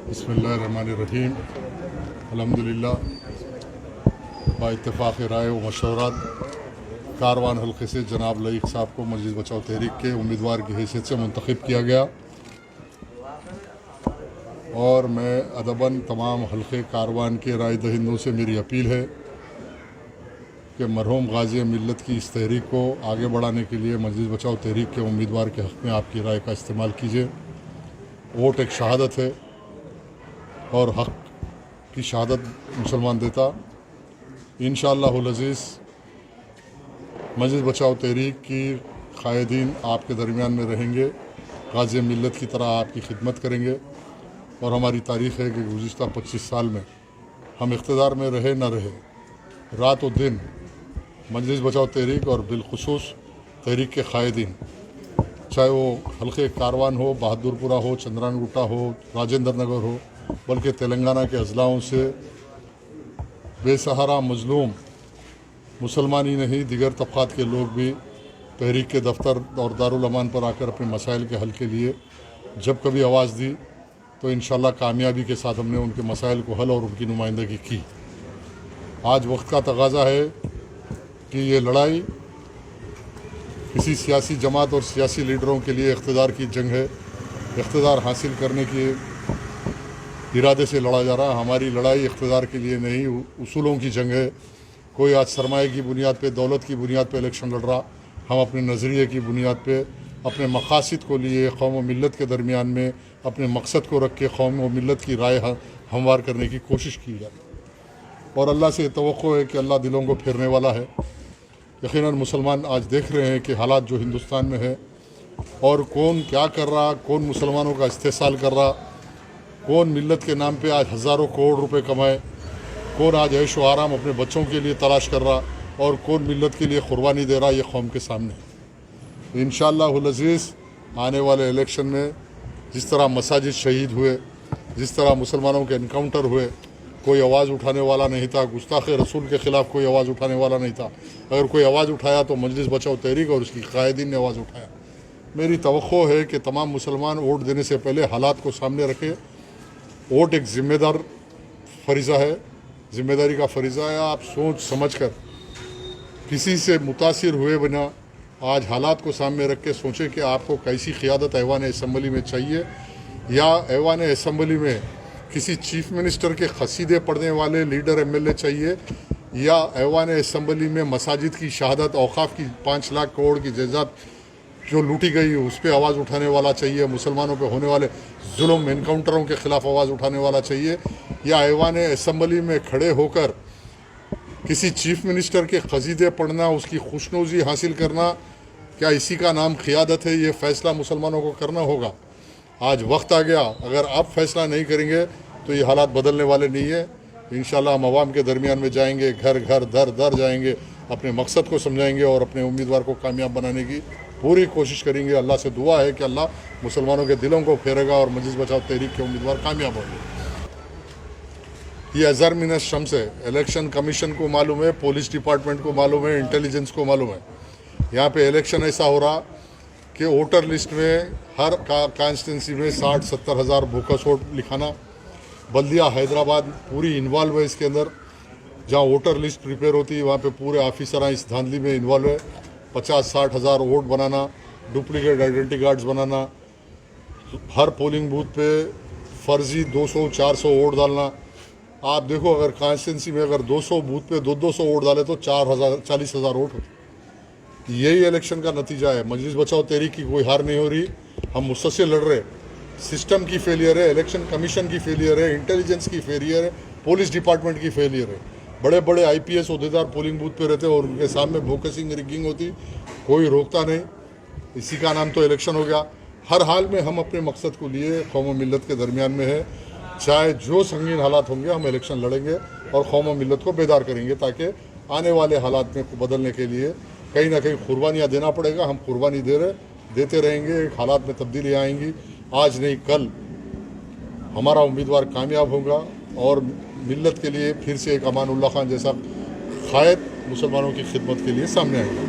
बिस्मिल्लाहिर्रहमानिर्रहीम। अल्हम्दुलिल्लाह बा इत्तेफाक़ राय व मशवरात कारवान हल्के से जनाब लईक साहब को मजलिस बचाओ तहरीक के उम्मीदवार की हैसियत से मुंतखब किया गया और मैं अदबन तमाम हल्के कारवान के राय दहिंदों से मेरी अपील है कि मरहूम गाज़ी मिल्लत की इस तहरीक को आगे बढ़ाने के लिए मजलिस बचाओ तहरीक के उम्मीदवार के हक़ में आपकी राय का इस्तेमाल कीजिए। वोट एक शहादत है और हक़ की शहादत मुसलमान देता। इंशाअल्लाहुल अज़ीज़ मजलिस बचाओ तहरीक की कायदीन आपके दरमियान में रहेंगे, गाज़ी मिल्लत की तरह आपकी खिदमत करेंगे और हमारी तारीख़ है कि गुज़िश्ता 25 साल में हम इक़्तिदार में रहे न रहे, रात व दिन मजलिस बचाओ तहरीक और बिलखुसूस तहरीक के कायदीन, चाहे वो हल्के कारवान हो, बहादुरपुरा हो, चंद्रानगुट्टा हो, राजेंद्र नगर हो, बल्कि तेलंगाना के अजलाओं से बेसहारा मजलूम मुसलमान ही नहीं दिगर तबक़ात के लोग भी तहरीक के दफ्तर और दारुल अमान पर आकर अपने मसाइल के हल के लिए जब कभी आवाज़ दी तो इंशाअल्लाह कामयाबी के साथ हमने उनके मसाइल को हल और उनकी नुमाइंदगी की। आज वक्त का तगाज़ा है कि ये लड़ाई किसी सियासी जमात और सियासी लीडरों के लिए इक़्तिदार की जंग है। इक़्तिदार हासिल करने के इरादे से लड़ा जा रहा। हमारी लड़ाई इक़्तिदार के लिए नहीं, उसूलों की जंग है। कोई आज सरमाए की बुनियाद पे, दौलत की बुनियाद पे इलेक्शन लड़ रहा। हम अपने नज़रिए की बुनियाद पे अपने मकासद को लिए कौम व मिल्लत के दरमियान में अपने मकसद को रख के कौम व मिल्लत की राय हमवार करने की कोशिश की जाए और अल्लाह से तवक्को है कि अल्लाह दिलों को फेरने वाला है। यकीनन मुसलमान आज देख रहे हैं कि हालात जो हिंदुस्तान में है और कौन क्या कर रहा, कौन मुसलमानों का इस्तेसाल कर रहा, कौन मिल्लत के नाम पे आज हज़ारों करोड़ रुपए कमाए, कौन आज ऐश व आराम अपने बच्चों के लिए तलाश कर रहा और कौन मिल्लत के लिए कुर्बानी दे रहा, ये कौम के सामने है। इंशाअल्लाहुल अज़ीज़ आने वाले इलेक्शन में जिस तरह मसाजिद शहीद हुए, जिस तरह मुसलमानों के इनकाउंटर हुए, कोई आवाज़ उठाने वाला नहीं था, गुस्ताख़ रसूल के ख़िलाफ़ कोई आवाज़ उठाने वाला नहीं था। अगर कोई आवाज़ उठाया तो मजलिस बचाओ तहरीक और उसकी कायदीन ने आवाज़ उठाया। मेरी तवक्को है कि तमाम मुसलमान वोट देने से पहले हालात को सामने रखें। वोट एक ज़िम्मेदार फ़रीज़ा है, ज़िम्मेदारी का फ़रीज़ा है। आप सोच समझ कर किसी से मुतासिर हुए बिना आज हालात को सामने रख के सोचें कि आपको कैसी क़ियादत ऐवान असम्बली में चाहिए, या ऐवान असम्बली में किसी चीफ मिनिस्टर के क़सीदे पढ़ने वाले लीडर MLA चाहिए, या ऐवान असम्बली में मसाजिद की शहादत, औक़ाफ़ की 5 लाख करोड़ की जायदाद जो लूटी गई उस पर आवाज़ उठाने वाला चाहिए, मुसलमानों पे होने वाले जुल्म इनकाउंटरों के ख़िलाफ़ आवाज़ उठाने वाला चाहिए, या ऐवान असम्बली में खड़े होकर किसी चीफ मिनिस्टर के क़सीदे पढ़ना, उसकी खुशनुदी हासिल करना, क्या इसी का नाम क़ियादत है? ये फ़ैसला मुसलमानों को करना होगा। आज वक्त आ गया, अगर आप फैसला नहीं करेंगे तो ये हालात बदलने वाले नहीं है। इंशाअल्लाह हम आवाम के दरमियान में जाएंगे, घर घर दर दर जाएंगे, अपने मकसद को समझाएंगे और अपने उम्मीदवार को कामयाब बनाने की पूरी कोशिश करेंगे। अल्लाह से दुआ है कि अल्लाह मुसलमानों के दिलों को फेरेगा और मजलिस बचाओ तहरीक के उम्मीदवार कामयाब होंगे। ये अज़र मिन शम्स है। इलेक्शन कमीशन को मालूम है, पुलिस डिपार्टमेंट को मालूम है, इंटेलिजेंस को मालूम है। यहाँ पे इलेक्शन ऐसा हो रहा कि वोटर लिस्ट में हर कॉन्स्टिट्यूंसी में 60-70 हज़ार बोकस वोट लिखाना। बल्दिया हैदराबाद पूरी इन्वॉल्व है इसके अंदर। जहाँ वोटर लिस्ट प्रिपेयर होती है वहाँ पे पूरे ऑफिसर इस धांधली में इन्वॉल्व है। 50-60 हज़ार वोट बनाना, डुप्लीकेट आइडेंटिटी कार्ड्स बनाना, हर पोलिंग बूथ पे फर्जी 200-400 वोट डालना। आप देखो अगर कॉन्स्टिट्यूंसी में अगर 200 बूथ पे 200 वोट डाले तो 40,000 वोट होते। यही इलेक्शन का नतीजा है। मजलिस बचाओ तहरीक की कोई हार नहीं हो रही, हम मुस्तसिल लड़ रहे। सिस्टम की फेलियर है, इलेक्शन कमीशन की फेलियर है, इंटेलिजेंस की फेलियर है, पुलिस डिपार्टमेंट की फेलियर है। बड़े बड़े IPS ओहदेदार पोलिंग बूथ पे रहते और उनके सामने बोकसिंग रिगिंग होती, कोई रोकता नहीं। इसी का नाम तो इलेक्शन हो गया। हर हाल में हम अपने मकसद को लिए कौम व मिल्लत के दरमियान में है। चाहे जो संगीन हालात होंगे हम इलेक्शन लड़ेंगे और कौम व मिल्लत को बेदार करेंगे ताकि आने वाले हालात में बदलने के लिए कहीं ना कहीं कुर्बानियाँ देना पड़ेगा। हम कुर्बानी देते रहेंगे। हालात में तब्दीली आएंगी। आज नहीं कल हमारा उम्मीदवार कामयाब होगा और मिल्लत के लिए फिर से एक अमानुल्लाह खान जैसा कायद मुसलमानों की खिदमत के लिए सामने आएगा।